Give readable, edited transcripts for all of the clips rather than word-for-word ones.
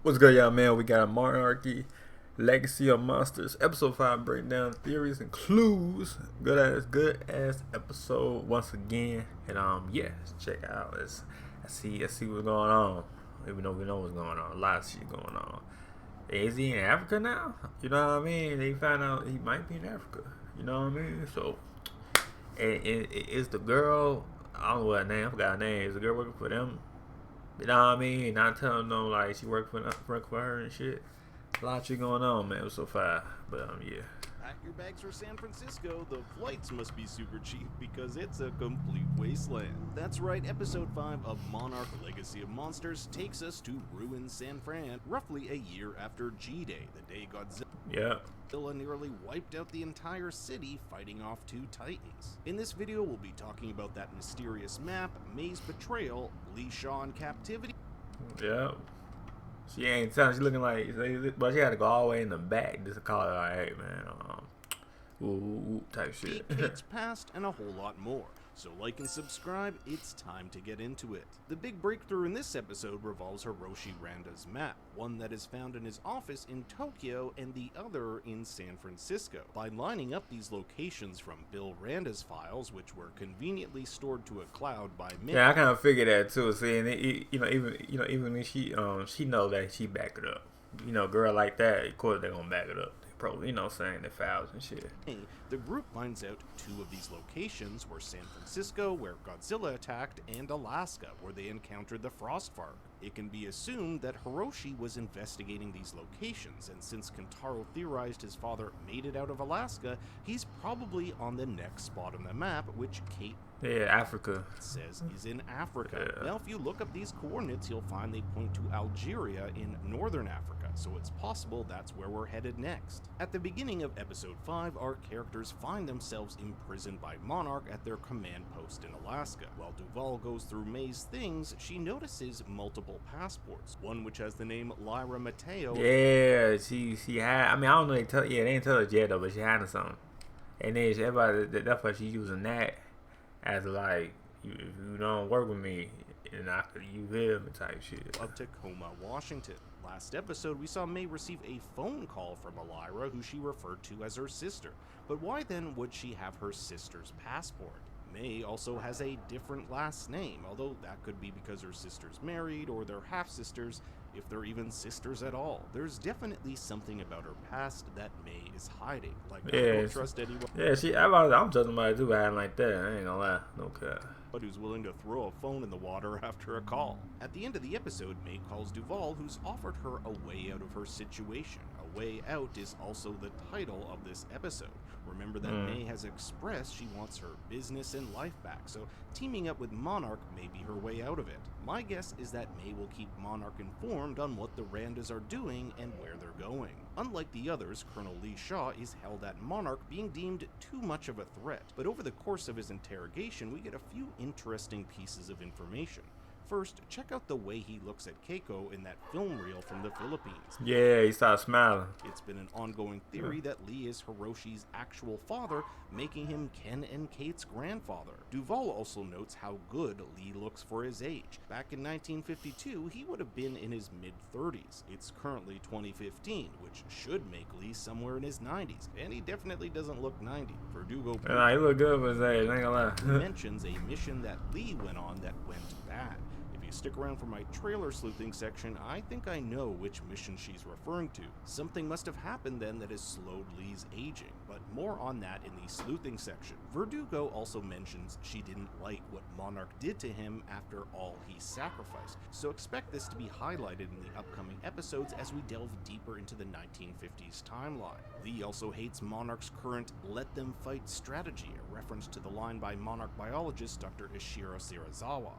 What's good, y'all, man? We got Monarchy, Legacy of Monsters, Episode 5 breakdown, theories and clues. Good ass episode once again. And yeah, let's check it out. Let's see what's going on. Even though we know what's going on, a lot of shit going on. Is he in Africa now? You know what I mean? They found out he might be in Africa. You know what I mean? So, is the girl? I don't know what her name. I forgot her name. Is the girl working for them? You know what I mean? Not telling them like she work for her and shit. A lot of shit going on, man. It was so fire. But yeah. Pack your bags for San Francisco. The flights must be super cheap because it's a complete wasteland. That's right, episode 5 of Monarch Legacy of Monsters takes us to ruined San Fran, roughly a year after G-Day, the day Godzilla nearly wiped out the entire city fighting off two titans. In this video, we'll be talking about that mysterious map, May's betrayal, Lee Shaw in captivity. Yeah. She ain't telling. She looking like, but she had to go all the way in the back just to call her like, hey, man, type shit. Kate's past and a whole lot more. So like and subscribe, it's time to get into it. The big breakthrough in this episode revolves Hiroshi Randa's map, one that is found in his office in Tokyo and the other in San Francisco. By lining up these locations from Bill Randa's files, which were conveniently stored to a cloud by May. Yeah, I kind of figured that too. See, and even when she know that she back it up. You know, girl like that, of course they're gonna back it up. Probably, you know, saying the files and shit. The group finds out two of these locations were San Francisco, where Godzilla attacked, and Alaska, where they encountered the Frostfart. It can be assumed that Hiroshi was investigating these locations, and since Kentaro theorized his father made it out of Alaska, he's probably on the next spot on the map, which Kate Africa says is in Africa. Yeah. Now, if you look up these coordinates, you'll find they point to Algeria in northern Africa, so it's possible that's where we're headed next. At the beginning of episode 5, our characters find themselves imprisoned by Monarch at their command post in Alaska. While Duval goes through May's things, she notices multiple passports, one which has the name Lyra Mateo. Yeah, she had, I mean, I don't know, they didn't tell us yet though, but she had something. And then that's why she using that as like, if you don't work with me, and you hear me type shit. Of Tacoma, Washington. Last episode, we saw May receive a phone call from Lyra, who she referred to as her sister. But why then would she have her sister's passport? May also has a different last name, although that could be because her sister's married or they're half-sisters, if they're even sisters at all. There's definitely something about her past that May is hiding. Like, I don't trust anyone. Yeah, I'm judging somebody too hiding like that. I ain't gonna lie. No cap. But who's willing to throw a phone in the water after a call. At the end of the episode, May calls Duval, who's offered her a way out of her situation. A way out is also the title of this episode. Remember that May has expressed she wants her business and life back, so teaming up with Monarch may be her way out of it. My guess is that May will keep Monarch informed on what the Randas are doing and where they're going. Unlike the others, Colonel Lee Shaw is held at Monarch, being deemed too much of a threat. But over the course of his interrogation, we get a few interesting pieces of information. First, check out the way he looks at Keiko in that film reel from the Philippines. Yeah, he started smiling. It's been an ongoing theory that Lee is Hiroshi's actual father, making him Ken and Kate's grandfather. Duval also notes how good Lee looks for his age. Back in 1952, he would have been in his mid-30s. It's currently 2015, which should make Lee somewhere in his 90s, and he definitely doesn't look 90. Verdugo he look good for his age, I ain't gonna lie. mentions a mission that Lee went on that went bad. Stick around for my trailer sleuthing section. I think I know which mission she's referring to. Something must have happened then that has slowed Lee's aging, but more on that in the sleuthing section. Verdugo also mentions she didn't like what Monarch did to him after all he sacrificed, so expect this to be highlighted in the upcoming episodes as we delve deeper into the 1950s timeline. Lee also hates Monarch's current let them fight strategy, a reference to the line by Monarch biologist Dr. Ishiro Shirazawa.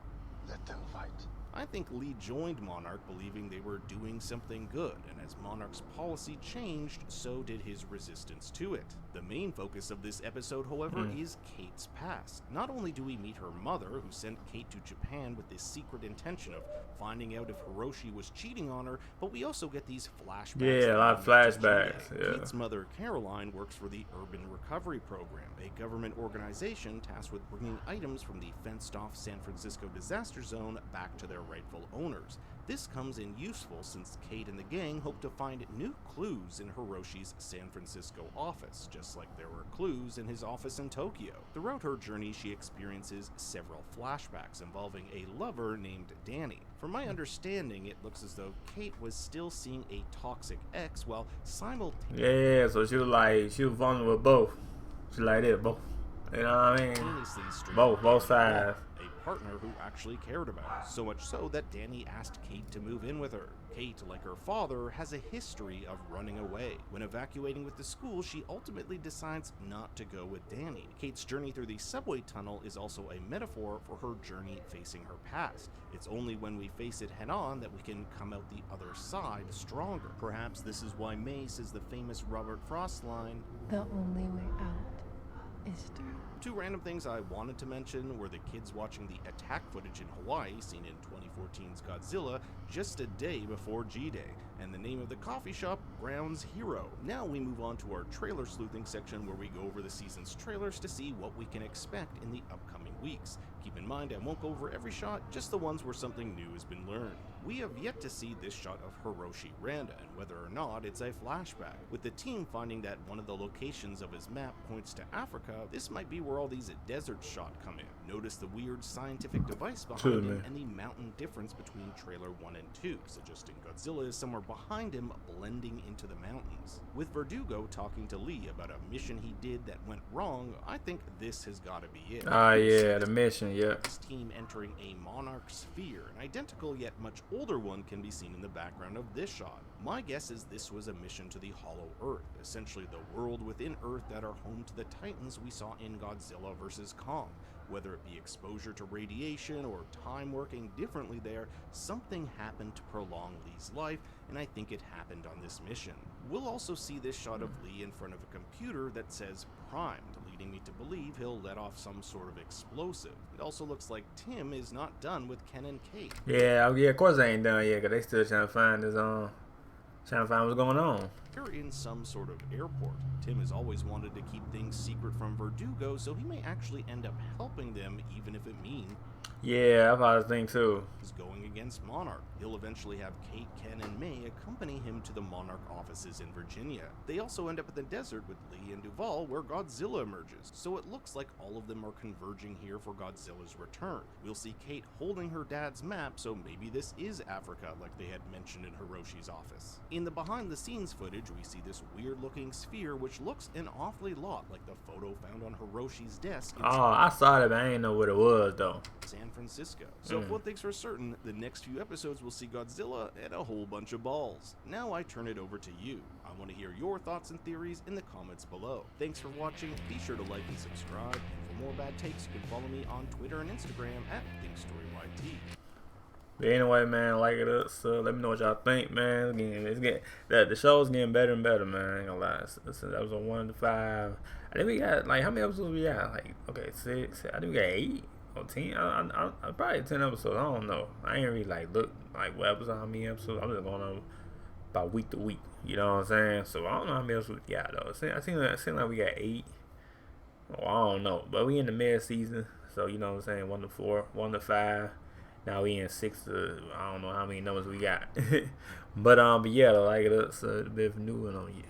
Let them fight. I think Lee joined Monarch believing they were doing something good, and as Monarch's policy changed, so did his resistance to it. The main focus of this episode, however, is Kate's past. Not only do we meet her mother, who sent Kate to Japan with the secret intention of finding out if Hiroshi was cheating on her, but we also get these flashbacks. Yeah, a lot of flashbacks. Yeah. Kate's mother, Caroline, works for the Urban Recovery Program, a government organization tasked with bringing items from the fenced-off San Francisco disaster zone back to their rightful owners. This comes in useful since Kate and the gang hope to find new clues in Hiroshi's San Francisco office, just like there were clues in his office in Tokyo. Throughout her journey, she experiences several flashbacks involving a lover named Danny. From my understanding, it looks as though Kate was still seeing a toxic ex while simultaneously... Yeah, so she was vulnerable with both. She like it, both. You know what I mean? Both sides. A partner who actually cared about her. So much so that Danny asked Kate to move in with her. Kate, like her father, has a history of running away. When evacuating with the school, she ultimately decides not to go with Danny. Kate's journey through the subway tunnel is also a metaphor for her journey facing her past. It's only when we face it head-on that we can come out the other side stronger. Perhaps this is why May says the famous Robert Frost line, "The only way out is through." Two random things I wanted to mention were the kids watching the attack footage in Hawaii seen in 2014's Godzilla just a day before G-Day, and the name of the coffee shop, Ground's Hero. Now we move on to our trailer sleuthing section where we go over the season's trailers to see what we can expect in the upcoming weeks. Keep in mind I won't go over every shot, just the ones where something new has been learned. We have yet to see this shot of Hiroshi Randa and whether or not it's a flashback. With the team finding that one of the locations of his map points to Africa, this might be where all these desert shots come in. Notice the weird scientific device behind him and the mountain difference between trailer 1 and 2, suggesting Godzilla is somewhere behind him blending into the mountains. With Verdugo talking to Lee about a mission he did that went wrong, I think this has got to be it. Yeah, the mission, yeah. This team entering a Monarch sphere, an identical yet much older one can be seen in the background of this shot. My guess is this was a mission to the Hollow Earth, essentially the world within Earth that are home to the Titans we saw in Godzilla vs. Kong. Whether it be exposure to radiation or time working differently there, something happened to prolong Lee's life, and I think it happened on this mission. We'll also see this shot of Lee in front of a computer that says primed, leading me to believe he'll let off some sort of explosive. It also looks like Tim is not done with Ken and Kate. Yeah, of course they ain't done yet, because they still trying to find what's going on. They're in some sort of airport. Tim has always wanted to keep things secret from Verdugo, so he may actually end up helping them, even if it means Yeah, that's what I think too. He's going against Monarch. He'll eventually have Kate, Ken, and May accompany him to the Monarch offices in Virginia. They also end up in the desert with Lee and Duvall, where Godzilla emerges, so it looks like all of them are converging here for Godzilla's return. We'll see Kate holding her dad's map, so maybe this is Africa, like they had mentioned in Hiroshi's office. In the behind-the-scenes footage, we see this weird-looking sphere, which looks an awfully lot like the photo found on Hiroshi's desk. Oh, I saw it, but I didn't know what it was, though. San Francisco. So if one thing's for certain, the next few episodes will see Godzilla and a whole bunch of balls. Now I turn it over to you. I want to hear your thoughts and theories in the comments below. Thanks for watching. Be sure to like and subscribe. And for more bad takes, you can follow me on Twitter and Instagram at ThinkStoryYT. But anyway, man, like it up. So let me know what y'all think, man. The show's getting better and better, man. I ain't gonna lie. Since episode 1 to 5, I think we got like how many episodes we got? Like 6. I think we got 8 or 10. I probably 10 episodes. I don't know. I ain't really like look like what episode, how many episodes. I'm just going on about week to week. You know what I'm saying? So I don't know how many episodes we got though. I seem like we got 8. Oh, I don't know, but we in the mid season, so you know what I'm saying. 1 to 4, 1 to 5. Now we in 6 to, I don't know how many numbers we got. but yeah, like it up, so a bit of new one on you.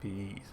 Peace.